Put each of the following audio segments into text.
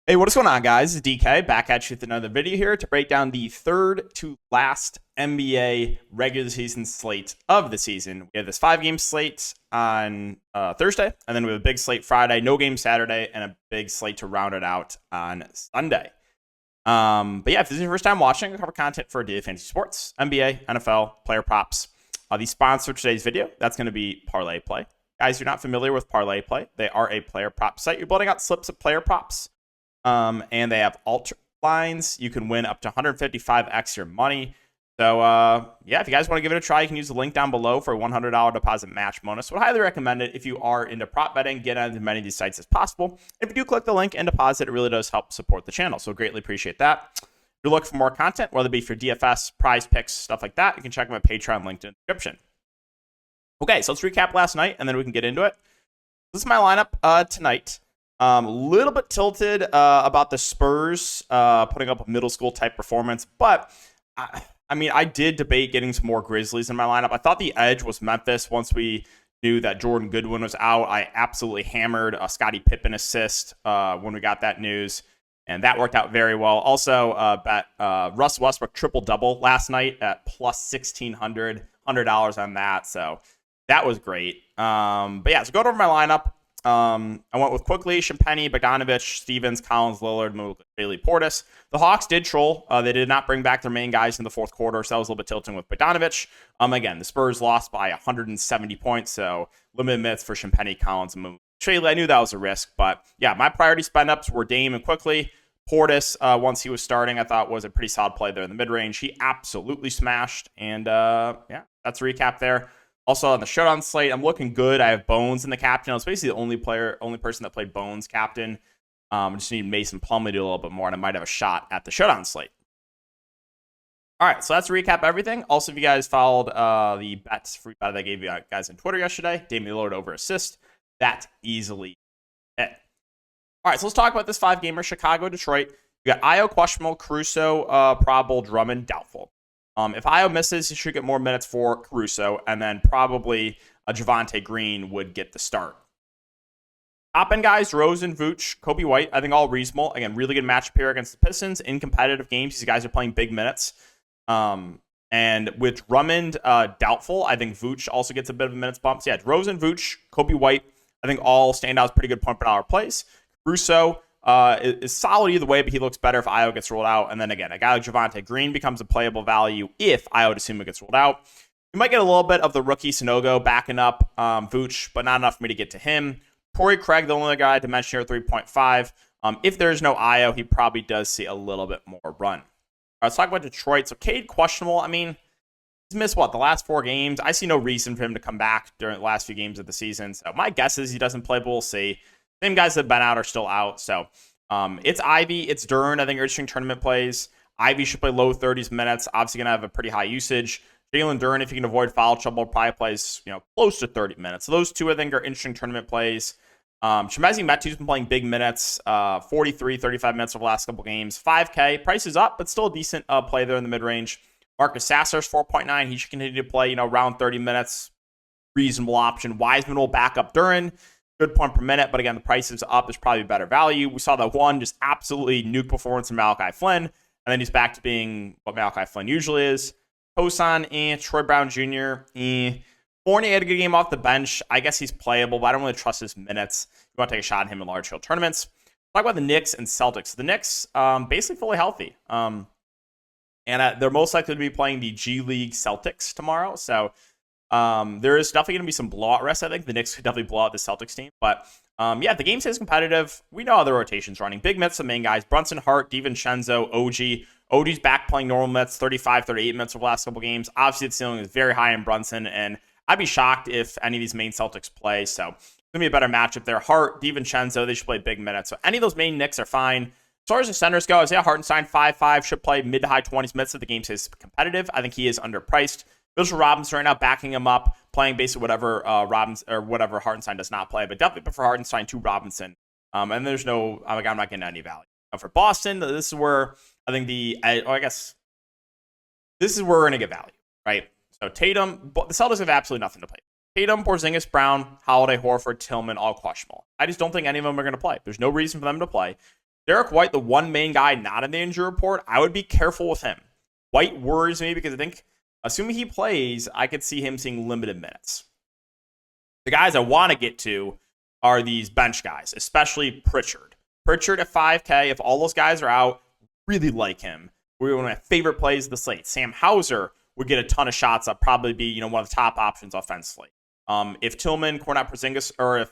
Hey, what is going on, guys? It's DK back at you with another video here to break down the third to last NBA regular season slate of the season. We have this 5-game slate on Thursday, and then we have a big slate Friday, no game Saturday, and a big slate to round it out on Sunday. But yeah, if this is your first time watching, I cover content for daily fantasy sports, NBA, NFL, player props. The sponsor of today's video, that's going to be Parlay Play. Guys, if you're not familiar with Parlay Play, they are a player prop site. You're building out slips of player props. And they have alt lines. You can win up to 155x your money. So, yeah, if you guys want to give it a try, you can use the link down below for a $100 deposit match bonus. Would highly recommend it if you are into prop betting. Get on as many of these sites as possible. If you do click the link and deposit, it really does help support the channel. So, greatly appreciate that. If you're looking for more content, whether it be for DFS, prize picks, stuff like that, you can check my Patreon linked in the description. Okay, so let's recap last night, and then we can get into it. This is my lineup tonight. A little bit tilted about the Spurs putting up a middle school type performance, but I mean, I did debate getting some more Grizzlies in my lineup. I thought the edge was Memphis once we knew that Jordan Goodwin was out. I absolutely hammered a Scottie Pippen assist when we got that news, and that worked out very well. Also, bet Russ Westbrook triple-double last night at plus $1,600 on that, so that was great. But yeah, so going over my lineup. I went with quickly Shampenny, Bogdanovich, Stevens, Collins, Lillard, Bailey, Portis. The Hawks did troll. They did not bring back their main guys in the fourth quarter, so that was a little bit tilting with Bogdanovich. Again, the Spurs lost by 170 points, so limited minutes for Shampenny, Collins, and Shaylee. I knew that was a risk, but yeah, my priority spend ups were Dame and quickly. Portis, once he was starting, I thought was a pretty solid play there in the mid range. He absolutely smashed, and yeah, that's a recap there. Also on the showdown slate, I'm looking good. I have Bones in the captain. I was basically the only person that played Bones captain. I just need Mason Plumlee to do a little bit more, and I might have a shot at the showdown slate. All right, so that's to recap everything. Also, if you guys followed the bets, free bet that I gave you guys on Twitter yesterday, Damian Lillard over assist, that easily hit. All right, so let's talk about this 5-gamer, Chicago-Detroit. You got Io questionable, Caruso probable, Drummond doubtful. If Io misses, he should get more minutes for Caruso, and then probably Javonte Green would get the start. Top end guys, Rosen, Vooch, Kobe White, I think all reasonable. Again, really good matchup here against the Pistons in competitive games. These guys are playing big minutes. And with Drummond doubtful, I think Vooch also gets a bit of a minutes bump. So yeah, Rosen, Vooch, Kobe White, I think all stand out as pretty good point per dollar plays. Caruso is solid either way, but he looks better if Io gets rolled out. And then again, a guy like Javonte Green becomes a playable value if Io Dosunmu gets rolled out. You might get a little bit of the rookie Sanogo backing up Vooch, but not enough for me to get to him. Torrey Craig, the only guy to mention here, 3.5. If there's no Io, he probably does see a little bit more run. All right, let's talk about Detroit. So Cade, questionable. I mean, he's missed, the last 4 games? I see no reason for him to come back during the last few games of the season. So my guess is he doesn't play, but we'll see. Same guys that have been out are still out. So it's Ivy, it's Dern. I think are interesting tournament plays. Ivy should play low 30s minutes. Obviously going to have a pretty high usage. Jalen Dern, if you can avoid foul trouble, probably plays close to 30 minutes. So those two I think are interesting tournament plays. Chimezie Metu's been playing big minutes, 43, 35 minutes over the last couple games. 5K, price is up, but still a decent play there in the mid-range. Marcus Sasser's 4.9. He should continue to play, around 30 minutes. Reasonable option. Wiseman will back up Duren. Good point per minute, but again, the price is up. There's probably better value. We saw that one just absolutely nuke performance from Malachi Flynn, and then he's back to being what Malachi Flynn usually is. Tosan and Troy Brown Jr. Fournier had a good game off the bench. I guess he's playable, but I don't really trust his minutes. You want to take a shot at him in large field tournaments. Talk about the Knicks and Celtics. The Knicks, basically fully healthy. And they're most likely to be playing the G League Celtics tomorrow. So there is definitely going to be some blowout rest, I think. The Knicks could definitely blow out the Celtics team. But yeah, the game stays competitive. We know how the rotation's running. Big minutes, the main guys. Brunson, Hart, DiVincenzo, OG. OG's back playing normal minutes, 35, 38 minutes over the last couple games. Obviously, the ceiling is very high in Brunson, and I'd be shocked if any of these main Celtics play. So it's going to be a better matchup there. Hart, DiVincenzo, they should play big minutes. So any of those main Knicks are fine. As far as the centers go, Isaiah Hartenstein, 5'5", should play mid to high 20s minutes if the game stays competitive. I think he is underpriced. Mitchell Robinson right now backing him up, playing basically whatever Robinson or whatever Hartenstein does not play, but definitely prefer Hartenstein to Robinson. And there's no, I'm not getting any value. For Boston, this is where I think this is where we're going to get value, right? So Tatum, the Celtics have absolutely nothing to play. Tatum, Porzingis, Brown, Holiday, Horford, Tillman, all questionable. I just don't think any of them are going to play. There's no reason for them to play. Derek White, the one main guy not in the injury report, I would be careful with him. White worries me because I think, assuming he plays, I could see him seeing limited minutes. The guys I want to get to are these bench guys, especially Pritchard. Pritchard at 5K, if all those guys are out, really like him. We're one of my favorite plays of the slate. Sam Hauser would get a ton of shots. I'd probably be, one of the top options offensively. If Tillman, Cornette, Porzingis, or if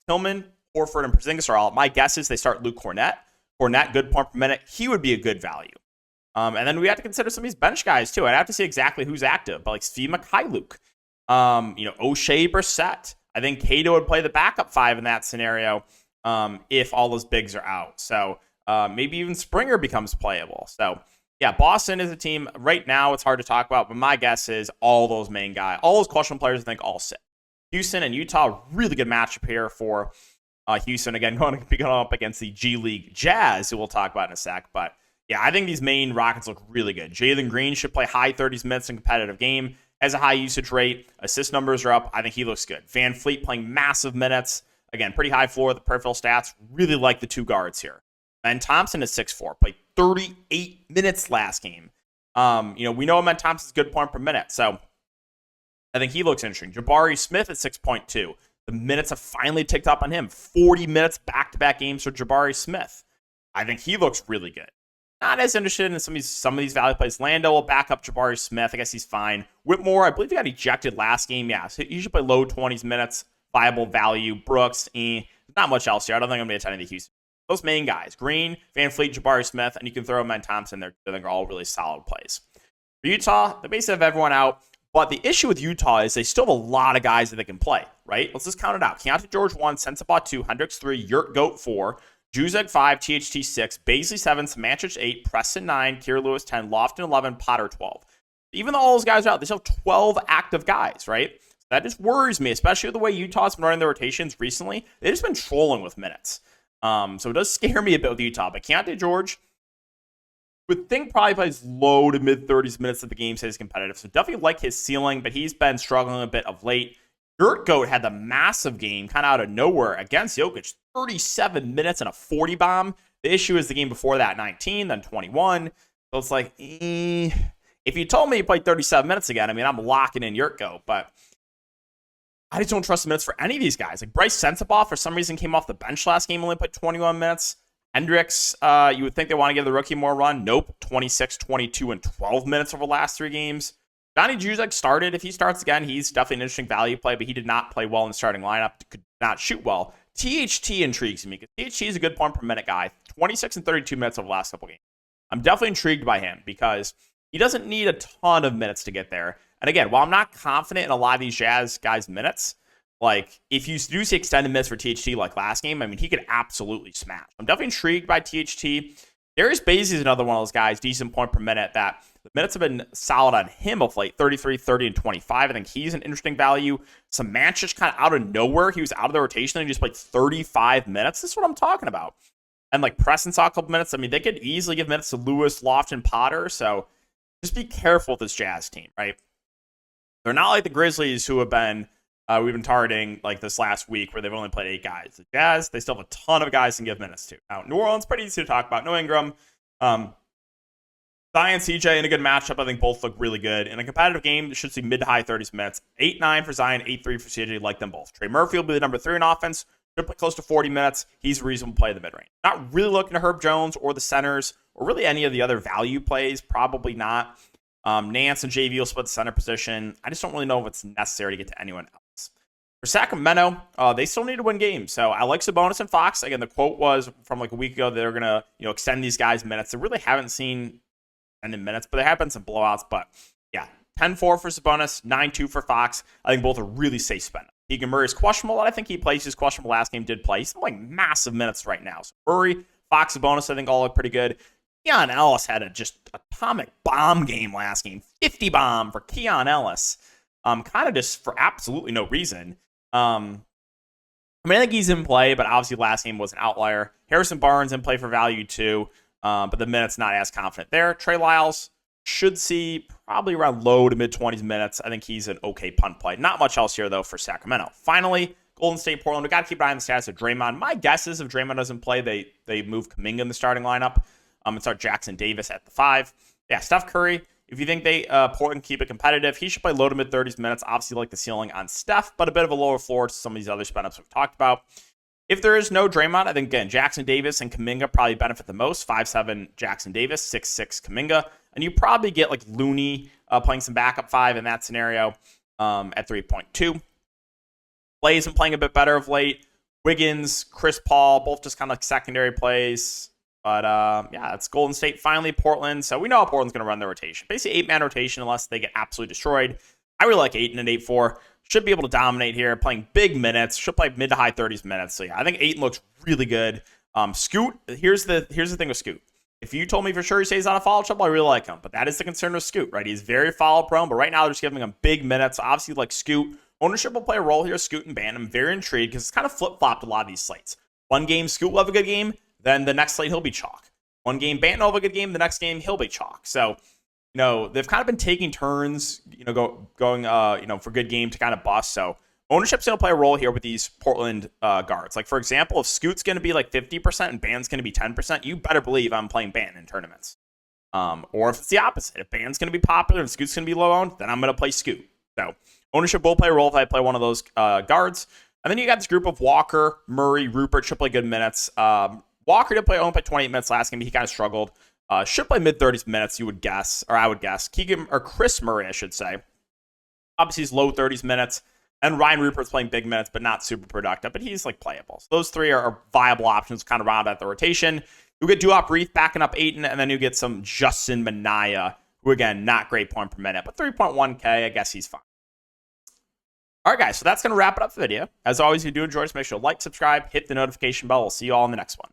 Tillman, Horford, and Porzingis are out, my guess is they start Luke Cornette. Cornette, good point per minute. He would be a good value. And then we have to consider some of these bench guys, too. I'd have to see exactly who's active, but like Steve Mikhailuk, O'Shea Brissett. I think Cato would play the backup 5 in that scenario if all those bigs are out. So maybe even Springer becomes playable. So, yeah, Boston is a team. Right now, it's hard to talk about, but my guess is all those main guys, all those questionable players, I think, all sit. Houston and Utah, really good matchup here for Houston. Again, going to be going up against the G League Jazz, who we'll talk about in a sec. But, yeah, I think these main Rockets look really good. Jalen Green should play high 30s minutes in a competitive game. Has a high usage rate. Assist numbers are up. I think he looks good. Van Fleet playing massive minutes. Again, pretty high floor. The peripheral stats. Really like the 2 guards here. Ben Thompson is 6'4", played 38 minutes last game. We know Ben Thompson's good point per minute, so I think he looks interesting. Jabari Smith at 6.2. The minutes have finally ticked up on him. 40 minutes back-to-back games for Jabari Smith. I think he looks really good. Not as interested in some of these value plays. Lando will back up Jabari Smith. I guess he's fine. Whitmore, I believe he got ejected last game. Yeah, so he should play low 20s minutes. Viable value. Brooks, not much else here. I don't think I'm going to be attending the Houston. Those main guys, Green, Van Fleet, Jabari Smith, and you can throw Ben Thompson there. I think are all really solid plays. For Utah, they basically have everyone out. But the issue with Utah is they still have a lot of guys that they can play, right? Let's just count it out. Keontae George 1, Sensabaugh 2, Hendricks 3, Yurt Goat 4, Juzek 5, THT 6, Baisley 7, Samanchich 8, Preston 9, Kier Lewis 10, Lofton 11, Potter 12. Even though all those guys are out, they still have 12 active guys, right? That just worries me, especially with the way Utah's been running their rotations recently. They've just been trolling with minutes. So it does scare me a bit with Utah. But Keontae George would think probably plays low to mid 30s minutes of the game, stays competitive. So definitely like his ceiling, but he's been struggling a bit of late. Yurt Goat had the massive game kind of out of nowhere against Jokic. 37 minutes and a 40 bomb. The issue is the game before that, 19, then 21. So it's like, if you told me he played 37 minutes again, I'm locking in Yurt Goat, but I just don't trust the minutes for any of these guys. Like Bryce Sensabaugh, for some reason, came off the bench last game, only played 21 minutes. Hendricks, you would think they want to give the rookie more run. Nope, 26, 22, and 12 minutes over the last 3 games. Johnny Juzek started. If he starts again, he's definitely an interesting value play, but he did not play well in the starting lineup, could not shoot well. THT intrigues me because THT is a good point per minute guy. 26 and 32 minutes over the last couple games. I'm definitely intrigued by him because he doesn't need a ton of minutes to get there. And again, while I'm not confident in a lot of these Jazz guys' minutes, like if you do see extended minutes for THT like last game, he could absolutely smash. I'm definitely intrigued by THT. Darius Baisley is another one of those guys, decent point per minute, that the minutes have been solid on him of late, 33, 30, and 25. I think he's an interesting value. Samanchich kind of out of nowhere. He was out of the rotation and he just played 35 minutes. This is what I'm talking about. And like Preston saw a couple minutes. They could easily give minutes to Lewis, Lofton, Potter. So just be careful with this Jazz team, right? They're not like the Grizzlies who have been, we've been targeting like this last week where they've only played 8 guys. The Jazz, they still have a ton of guys to give minutes to. Now, New Orleans, pretty easy to talk about. No Ingram. Zion, CJ in a good matchup. I think both look really good. In a competitive game, you should see mid to high 30s minutes. 8-9 for Zion, 8-3 for CJ. Like them both. Trey Murphy will be the number 3 in offense. Should play close to 40 minutes. He's a reasonable play in the mid-range. Not really looking to Herb Jones or the centers or really any of the other value plays. Probably not. Nance and JV will split the center position. I just don't really know if it's necessary to get to anyone else. For Sacramento, they still need to win games. So I like Sabonis and Fox. Again, the quote was from like a week ago, they're going to extend these guys' minutes. They really haven't seen extended minutes, but there have been some blowouts. But yeah, 10-4 for Sabonis, 9-2 for Fox. I think both are really safe spending. Keegan Murray is questionable. I think he plays. He's questionable last game, did play. He's like massive minutes right now. So Murray, Fox, Sabonis, I think all look pretty good. Keon Ellis had a just atomic bomb game last game. 50 bomb for Keon Ellis. Kind of just for absolutely no reason. I think he's in play, but obviously last game was an outlier. Harrison Barnes in play for value too, but the minutes not as confident there. Trey Lyles should see probably around low to mid 20s minutes. I think he's an okay punt play. Not much else here though for Sacramento. Finally, Golden State, Portland, we got to keep an eye on the status of Draymond. My guess is if Draymond doesn't play, they move Kuminga in the starting lineup and start Jackson Davis at the 5. Yeah, Steph Curry, if you think Portland keep it competitive, he should play low to mid-30s minutes. Obviously, like the ceiling on Steph, but a bit of a lower floor to some of these other spin-ups we've talked about. If there is no Draymond, I think, again, Jackson Davis and Kuminga probably benefit the most. 5'7" Jackson Davis, 6'6" Kuminga. And you probably get like Looney playing some backup 5 in that scenario at 3.2. Clay isn't playing a bit better of late. Wiggins, Chris Paul, both just kind of like secondary plays. But yeah, it's Golden State, finally Portland. So we know how Portland's going to run their rotation. Basically 8-man rotation unless they get absolutely destroyed. I really like Ayton at 8-4. Should be able to dominate here, playing big minutes. Should play mid to high 30s minutes. So yeah, I think Ayton looks really good. Scoot, here's the thing with Scoot. If you told me for sure he stays on a follow trouble, I really like him. But that is the concern with Scoot, right? He's very follow prone, but right now they're just giving him big minutes. Obviously, like Scoot, ownership will play a role here. Scoot and Banton. I'm very intrigued because it's kind of flip-flopped a lot of these slates. One game, Scoot will have a good game. Then the next slate, he'll be chalk. One game, Banton will have a good game. The next game, he'll be chalk. So, they've kind of been taking turns, going, for good game to kind of bust. So ownership's going to play a role here with these Portland guards. Like, for example, if Scoot's going to be like 50% and Banton's going to be 10%, you better believe I'm playing Banton in tournaments. Or if it's the opposite, if Banton's going to be popular and Scoot's going to be low owned, then I'm going to play Scoot. So ownership will play a role if I play one of those guards. And then you got this group of Walker, Murray, Rupert, should play good minutes. Walker did only play 28 minutes last game. He kind of struggled. Should play mid-30s minutes, you would guess, or I would guess. Chris Murray, I should say. Obviously, he's low 30s minutes. And Ryan Rupert's playing big minutes, but not super productive. But he's like playable. So those three are viable options, kind of round out the rotation. You get Duop Reith backing up Ayton, and then you get some Justin Minaya, who, again, not great point per minute, but 3.1K, I guess he's fine. All right, guys, so that's going to wrap it up for the video. As always, if you do enjoy this, make sure to like, subscribe, hit the notification bell. We'll see you all in the next one.